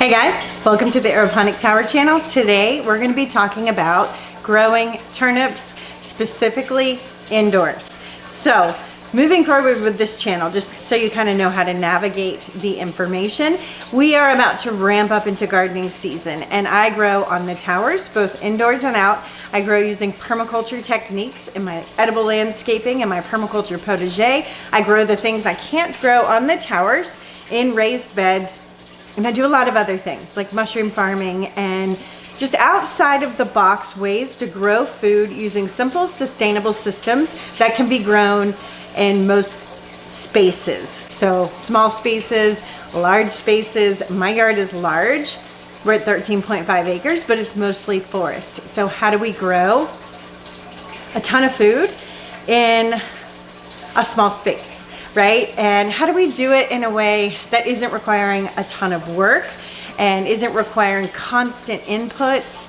Hey guys, welcome to the Aeroponic Tower channel. Today we're going to be talking about growing turnips, specifically indoors. So moving forward with this channel, just so you kind of know how to navigate the information, we are about to ramp up into gardening season, and I grow on the towers, both indoors and out. I grow using permaculture techniques in my edible landscaping and my permaculture potager. I grow the things I can't grow on the towers in raised beds. And I do a lot of other things like mushroom farming and just outside of the box ways to grow food using simple, sustainable systems that can be grown in most spaces. So small spaces, large spaces. My yard is large. We're at 13.5 acres, but it's mostly forest. So how do we grow a ton of food in a small space? Right? And how do we do it in a way that isn't requiring a ton of work and isn't requiring constant inputs?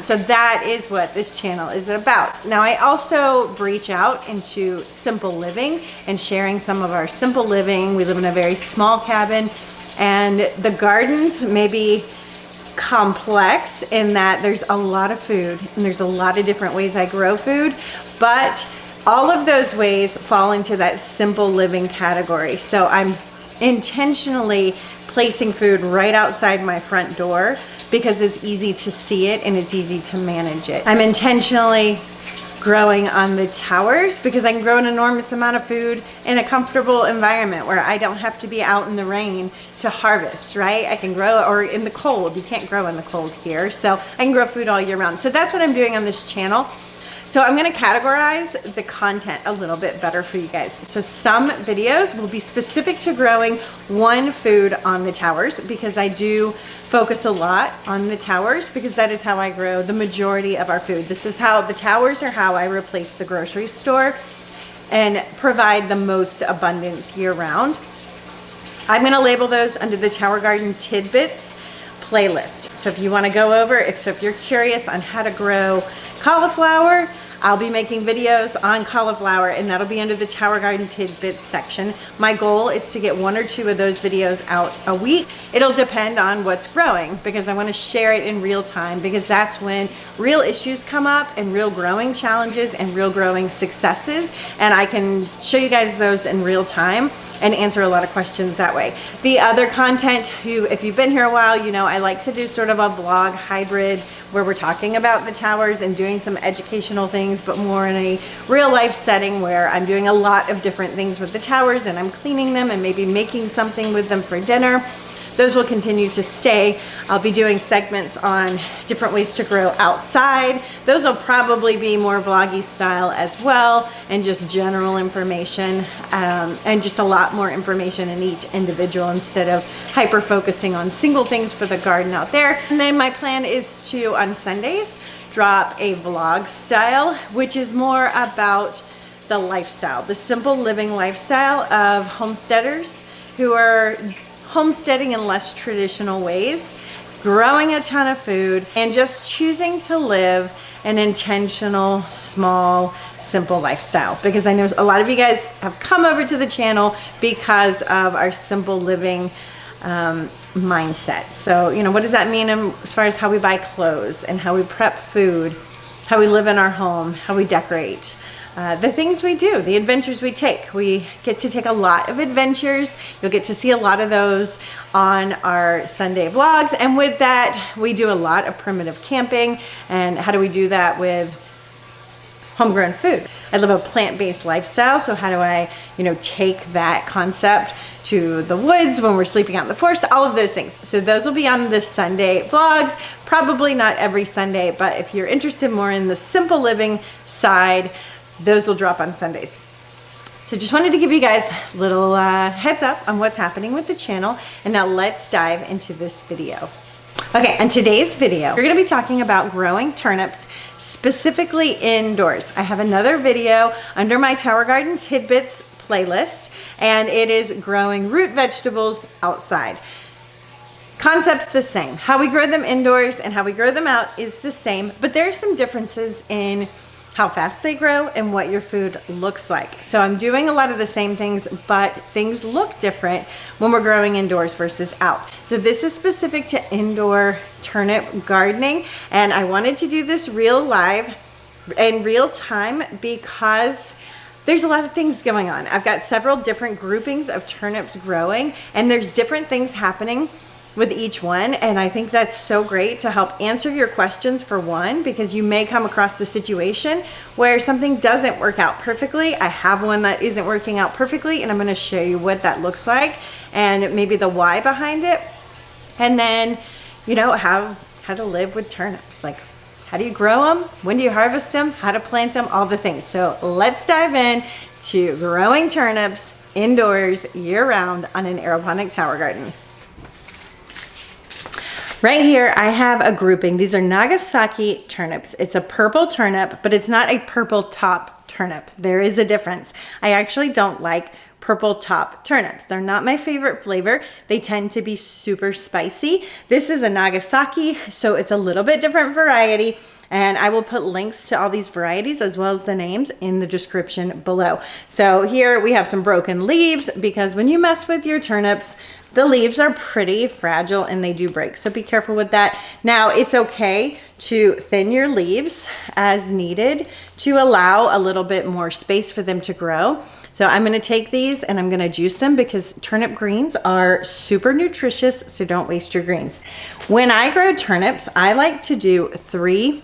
So that is what this channel is about. Now, I also breach out into simple living and sharing some of our simple living. We live in a very small cabin, and the gardens may be complex in that there's a lot of food and there's a lot of different ways I grow food, but all of those ways fall into that simple living category. So I'm intentionally placing food right outside my front door because it's easy to see it and it's easy to manage it. I'm intentionally growing on the towers because I can grow an enormous amount of food in a comfortable environment where I don't have to be out in the rain to harvest, right? I can grow, or in the cold. You can't grow in the cold here. So I can grow food all year round. So that's what I'm doing on this channel. So I'm going to categorize the content a little bit better for you guys. So some videos will be specific to growing one food on the towers because I do focus a lot on the towers because that is how I grow the majority of our food. This is how the towers are how I replace the grocery store and provide the most abundance year round. I'm going to label those under the Tower Garden Tidbits playlist. So if you want to go over, if you're curious on how to grow cauliflower, I'll be making videos on cauliflower, and that'll be under the Tower Garden Tidbits section. My goal is to get 1 or 2 of those videos out a week. It'll depend on what's growing because I want to share it in real time because that's when real issues come up and real growing challenges and real growing successes, and I can show you guys those in real time and answer a lot of questions that way. The other content, if you've been here a while, you know I like to do sort of a vlog hybrid where we're talking about the towers and doing some educational things, but more in a real life setting where I'm doing a lot of different things with the towers and I'm cleaning them and maybe making something with them for dinner. Those will continue to stay. I'll be doing segments on different ways to grow outside. Those will probably be more vloggy style as well, and just general information, and just a lot more information in each individual instead of hyper focusing on single things for the garden out there. And then my plan is to, on Sundays, drop a vlog style, which is more about the lifestyle, the simple living lifestyle of homesteaders who are homesteading in less traditional ways, growing a ton of food, and just choosing to live an intentional, small, simple lifestyle. Because I know a lot of you guys have come over to the channel because of our simple living mindset. So, you know, what does that mean as far as how we buy clothes and how we prep food, how we live in our home, how we decorate? The things we do, the adventures we take. We get to take a lot of adventures. You'll get to see a lot of those on our Sunday vlogs. And with that, we do a lot of primitive camping. And how do we do that with homegrown food? I live a plant-based lifestyle. So how do I, take that concept to the woods when we're sleeping out in the forest, all of those things. So those will be on the Sunday vlogs, probably not every Sunday, but if you're interested more in the simple living side, those will drop on Sundays. So just wanted to give you guys a little heads up on what's happening with the channel. And now let's dive into this video. Okay, in today's video, we're gonna be talking about growing turnips, specifically indoors. I have another video under my Tower Garden Tidbits playlist, and it is growing root vegetables outside. Concept's the same. How we grow them indoors and how we grow them out is the same, but there are some differences in how fast they grow, and what your food looks like. So I'm doing a lot of the same things, but things look different when we're growing indoors versus out. So this is specific to indoor turnip gardening, and I wanted to do this live in real time because there's a lot of things going on. I've got several different groupings of turnips growing, and there's different things happening with each one, and I think that's so great to help answer your questions, for one, because you may come across the situation where something doesn't work out perfectly. I have one that isn't working out perfectly, and I'm going to show you what that looks like and maybe the why behind it, and then how to live with turnips. Like, how do you grow them, when do you harvest them, how to plant them, all the things. So let's dive in to growing turnips indoors year-round on an aeroponic tower garden. Right here, I have a grouping. These are Nagasaki turnips. It's a purple turnip, but it's not a purple top turnip. There is a difference. I actually don't like purple top turnips. They're not my favorite flavor. They tend to be super spicy. This is a Nagasaki, so it's a little bit different variety. And I will put links to all these varieties as well as the names in the description below. So here we have some broken leaves, because when you mess with your turnips, the leaves are pretty fragile and they do break. So be careful with that. Now, it's okay to thin your leaves as needed to allow a little bit more space for them to grow. So I'm going to take these and I'm going to juice them, because turnip greens are super nutritious, so don't waste your greens. When I grow turnips, I like to do 3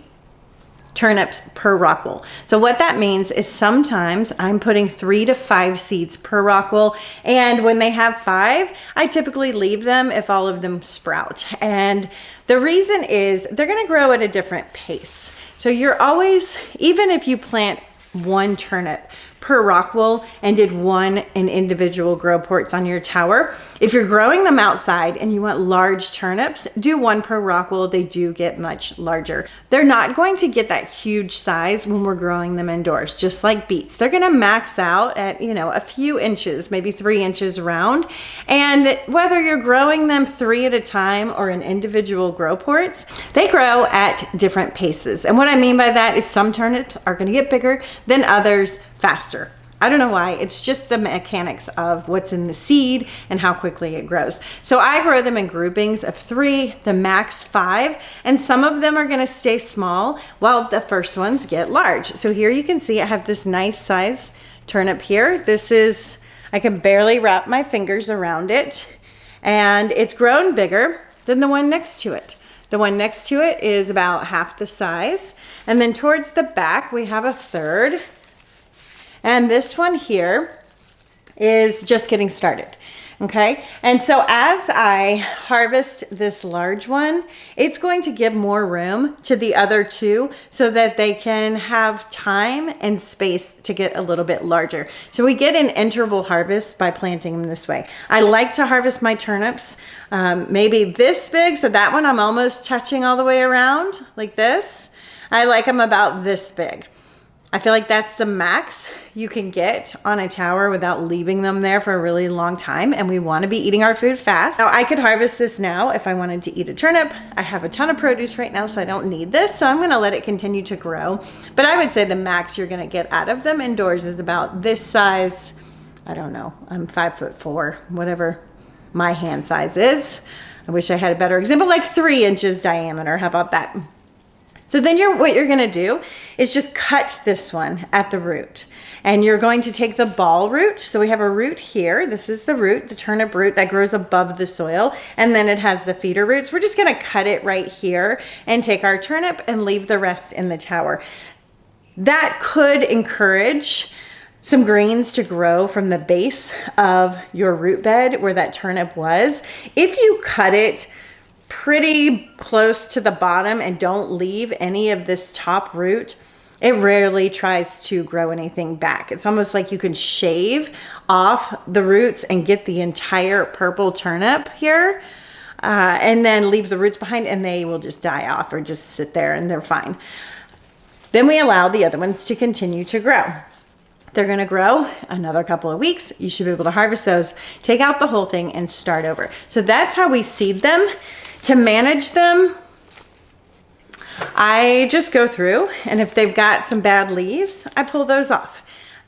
turnips per rockwool. So what that means is sometimes I'm putting 3 to 5 seeds per rockwool, and when they have 5, I typically leave them if all of them sprout. And the reason is they're going to grow at a different pace. So you're always, even if you plant 1 turnip per rockwool and did 1 in individual grow ports on your tower, if you're growing them outside and you want large turnips, do 1 per rockwool. They do get much larger. They're not going to get that huge size when we're growing them indoors, just like beets. They're going to max out at, a few inches, maybe 3 inches round. And whether you're growing them 3 at a time or in individual grow ports, they grow at different paces. And what I mean by that is some turnips are going to get bigger than others faster. I don't know why. It's just the mechanics of what's in the seed and how quickly it grows. So I grow them in groupings of 3, the max 5, and some of them are going to stay small while the first ones get large. So here you can see I have this nice size turnip here. This is, I can barely wrap my fingers around it, and it's grown bigger than the one next to it. The one next to it is about half the size. And then towards the back, we have a third. And this one here is just getting started. Okay, and so as I harvest this large one, it's going to give more room to the other 2 so that they can have time and space to get a little bit larger. So we get an interval harvest by planting them this way. I like to harvest my turnips maybe this big, so that one I'm almost touching all the way around like this. I like them about this big. I feel like that's the max you can get on a tower without leaving them there for a really long time, and we want to be eating our food fast. Now, I could harvest this now if I wanted to eat a turnip. I have a ton of produce right now, so I don't need this, so I'm going to let it continue to grow. But I would say the max you're going to get out of them indoors is about this size. I don't know. I'm 5'4", whatever my hand size is. I wish I had a better example, like 3 inches diameter. How about that? So then what you're gonna do is just cut this one at the root. And you're going to take the ball root. So we have a root here. This is the root, the turnip root that grows above the soil. And then it has the feeder roots. We're just gonna cut it right here and take our turnip and leave the rest in the tower. That could encourage some greens to grow from the base of your root bed where that turnip was. If you cut it pretty close to the bottom and don't leave any of this top root, it rarely tries to grow anything back. It's almost like you can shave off the roots and get the entire purple turnip here, and then leave the roots behind, and they will just die off or just sit there and they're fine. Then we allow the other ones to continue to grow. They're gonna grow another couple of weeks. You should be able to harvest those, take out the whole thing and start over. So that's how we seed them. To manage them, I just go through, and if they've got some bad leaves, I pull those off.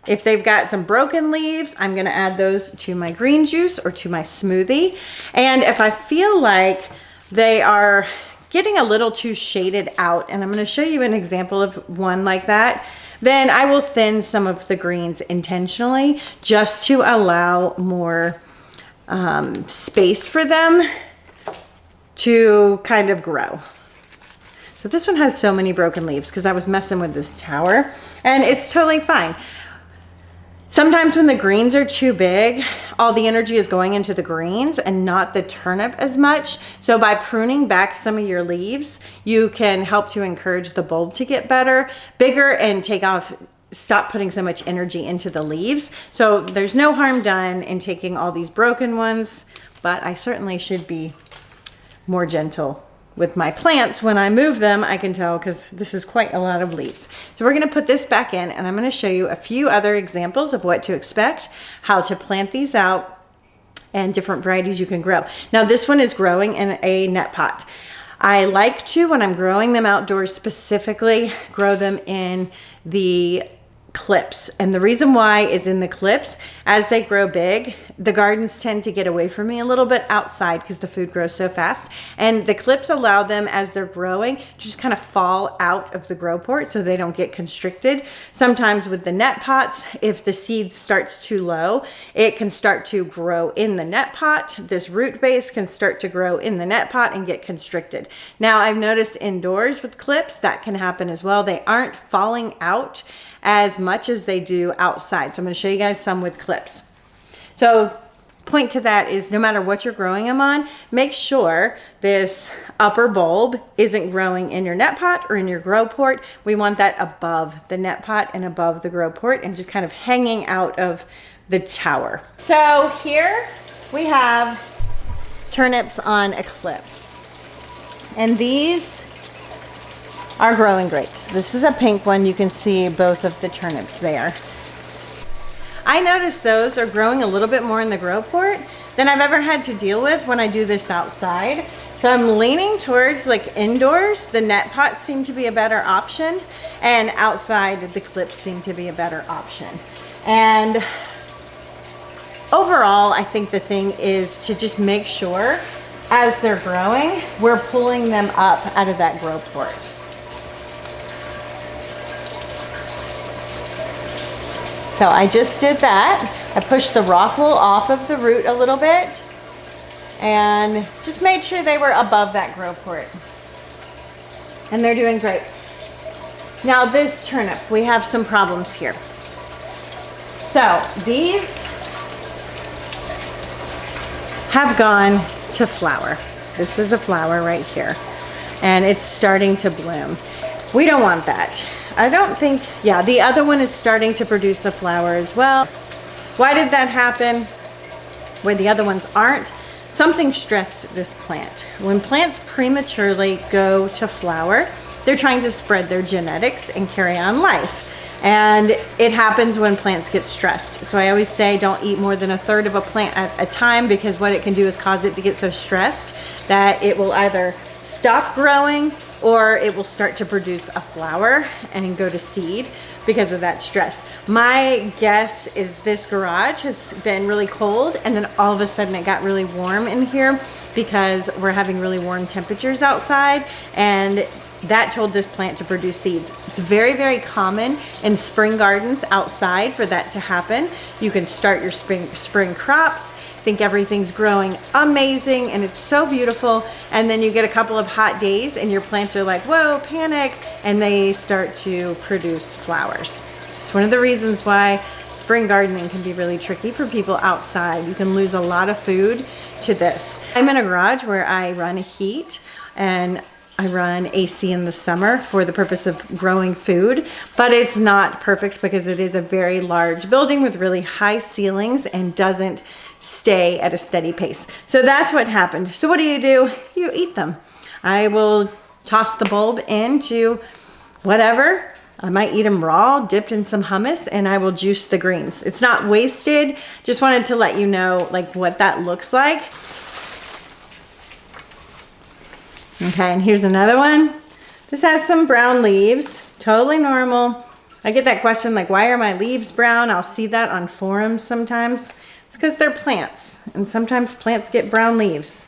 If they've got some broken leaves, I'm gonna add those to my green juice or to my smoothie. And if I feel like they are getting a little too shaded out, and I'm gonna show you an example of one like that, then I will thin some of the greens intentionally just to allow more space for them to kind of grow. So this one has so many broken leaves because I was messing with this tower, and it's totally fine. Sometimes when the greens are too big, all the energy is going into the greens and not the turnip as much. So by pruning back some of your leaves, you can help to encourage the bulb to get bigger and stop putting so much energy into the leaves. So there's no harm done in taking all these broken ones, but I certainly should be more gentle with my plants. When I move them, I can tell because this is quite a lot of leaves. So we're gonna put this back in, and I'm gonna show you a few other examples of what to expect, how to plant these out, and different varieties you can grow. Now this one is growing in a net pot. I like to, when I'm growing them outdoors specifically, grow them in the clips. And the reason why is in the clips, as they grow big, the gardens tend to get away from me a little bit outside because the food grows so fast. And the clips allow them, as they're growing, to just kind of fall out of the grow port so they don't get constricted. Sometimes with the net pots, if the seed starts too low, it can start to grow in the net pot. This root base can start to grow in the net pot and get constricted. Now I've noticed indoors with clips that can happen as well. They aren't falling out as much as they do outside. So I'm going to show you guys some with clips. So point to that is, no matter what you're growing them on, make sure this upper bulb isn't growing in your net pot or in your grow port. We want that above the net pot and above the grow port and just kind of hanging out of the tower. So here we have turnips on a clip, and these are growing great. This is a pink one. You can see both of the turnips there. I noticed those are growing a little bit more in the grow port than I've ever had to deal with when I do this outside. So I'm leaning towards, like, indoors, the net pots seem to be a better option, and outside the clips seem to be a better option. And overall, I think the thing is to just make sure as they're growing, we're pulling them up out of that grow port. So I just did that. I pushed the rock wool off of the root a little bit and just made sure they were above that grow port. And they're doing great. Now this turnip, we have some problems here. So these have gone to flower. This is a flower right here, and it's starting to bloom. We don't want that. I don't think, yeah, the other one is starting to produce a flower as well. Why did that happen where the other ones aren't? Something stressed this plant. When plants prematurely go to flower, they're trying to spread their genetics and carry on life. And it happens when plants get stressed. So I always say don't eat more than a third of a plant at a time, because what it can do is cause it to get so stressed that it will either stop growing or it will start to produce a flower and go to seed because of that stress. My guess is this garage has been really cold, and then all of a sudden it got really warm in here because we're having really warm temperatures outside, and that told this plant to produce seeds. It's very, very common in spring gardens outside for that to happen. You can start your spring crops, think everything's growing amazing and it's so beautiful, and then you get a couple of hot days and your plants are like, whoa, panic, and they start to produce flowers. It's one of the reasons why spring gardening can be really tricky for people outside. You can lose a lot of food to this. I'm in a garage where I run heat, and I run AC in the summer for the purpose of growing food, but it's not perfect because it is a very large building with really high ceilings and doesn't stay at a steady pace. So that's what happened. So what do? You eat them. I will toss the bulb into whatever. I might eat them raw, dipped in some hummus, and I will juice the greens. It's not wasted. Just wanted to let you know like what that looks like. Okay, and here's another one. This has some brown leaves, totally normal. I get that question like, why are my leaves brown? I'll see that on forums sometimes. It's because they're plants, and sometimes plants get brown leaves.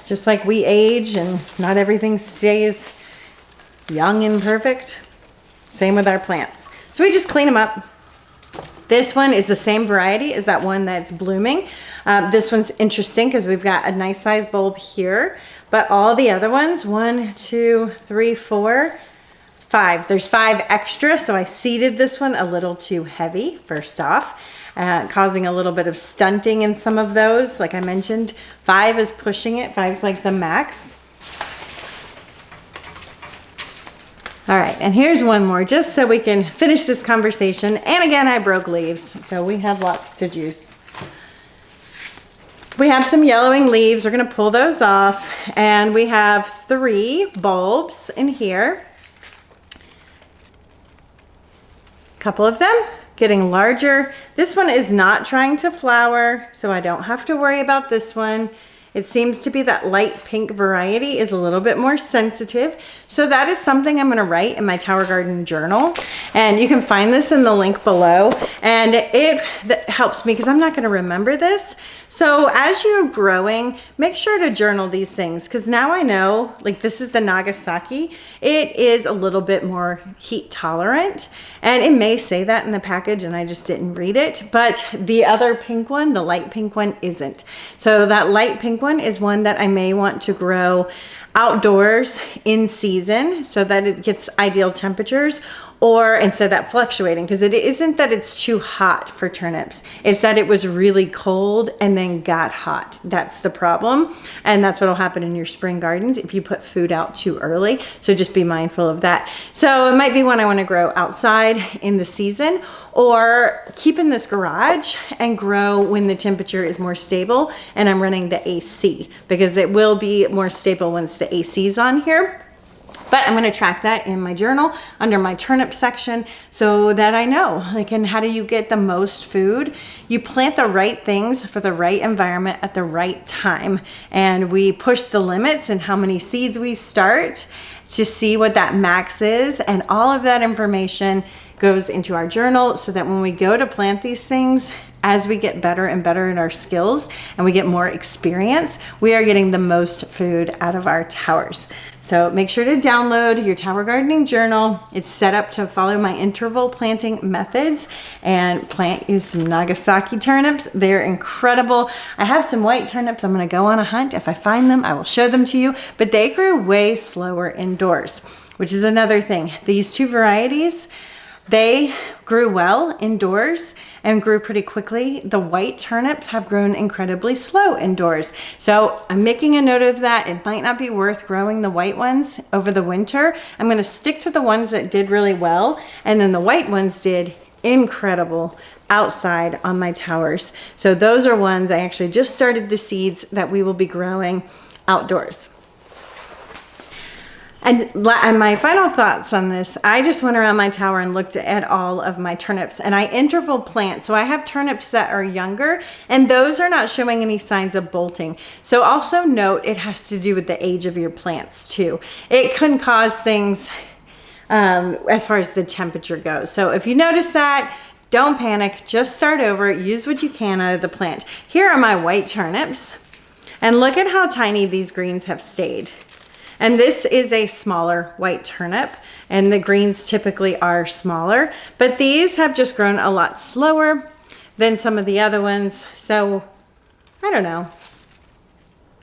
Just like we age and not everything stays young and perfect. Same with our plants. So we just clean them up. This one is the same variety as that one that's blooming. This one's interesting because we've got a nice size bulb here, but all the other ones, 1, 2, 3, 4, 5. There's 5 extra, so I seeded this one a little too heavy, first off, causing a little bit of stunting in some of those. Like I mentioned, 5 is pushing it. 5's like the max. All right, and here's one more just so we can finish this conversation. And again, I broke leaves, so we have lots to juice. We have some yellowing leaves. We're gonna pull those off, and we have 3 bulbs in here. A couple of them getting larger. This one is not trying to flower, so I don't have to worry about this one. It seems to be that light pink variety is a little bit more sensitive. So that is something I'm gonna write in my Tower Garden journal. And you can find this in the link below. And it helps me because I'm not gonna remember this. So as you're growing, make sure to journal these things, because now I know, like this is the Nagasaki, it is a little bit more heat tolerant. And it may say that in the package and I just didn't read it, but the other pink one, the light pink one, isn't. So that light pink one is one that I may want to grow outdoors in season so that it gets ideal temperatures, or instead of that fluctuating, because it isn't that it's too hot for turnips, it's that it was really cold and then got hot. That's the problem, and that's what will happen in your spring gardens if you put food out too early. So just be mindful of that. So it might be one I want to grow outside in the season, or keep in this garage and grow when the temperature is more stable and I'm running the AC, because it will be more stable once the AC is on here. But I'm going to track that in my journal under my turnip section so that I know, like, and how do you get the most food? You plant the right things for the right environment at the right time. And we push the limits and how many seeds we start to see what that max is. And all of that information goes into our journal so that when we go to plant these things, as we get better and better in our skills and we get more experience, we are getting the most food out of our towers. So make sure to download your Tower Gardening Journal. It's set up to follow my interval planting methods and plant you some Nagasaki turnips. They're incredible. I have some white turnips. I'm gonna go on a hunt. If I find them, I will show them to you, but they grew way slower indoors, which is another thing. These 2 varieties, they grew well indoors and grew pretty quickly. The white turnips have grown incredibly slow indoors. So I'm making a note of that. It might not be worth growing the white ones over the winter. I'm gonna stick to the ones that did really well, and then the white ones did incredible outside on my towers. So those are ones I actually just started the seeds that we will be growing outdoors. And my final thoughts on this, I just went around my tower and looked at all of my turnips, and I interval plant. So I have turnips that are younger, and those are not showing any signs of bolting. So also note, it has to do with the age of your plants too. It can cause things as far as the temperature goes. So if you notice that, don't panic, just start over, use what you can out of the plant. Here are my white turnips, and look at how tiny these greens have stayed. And this is a smaller white turnip, and the greens typically are smaller, but these have just grown a lot slower than some of the other ones. So I don't know.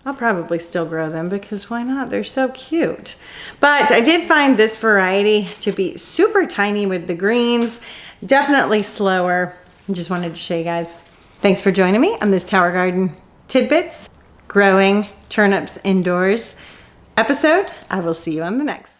I'll probably still grow them because why not? They're so cute. But I did find this variety to be super tiny with the greens, definitely slower. I just wanted to show you guys. Thanks for joining me on this Tower Garden Tidbits, Growing Turnips Indoors episode. I will see you on the next.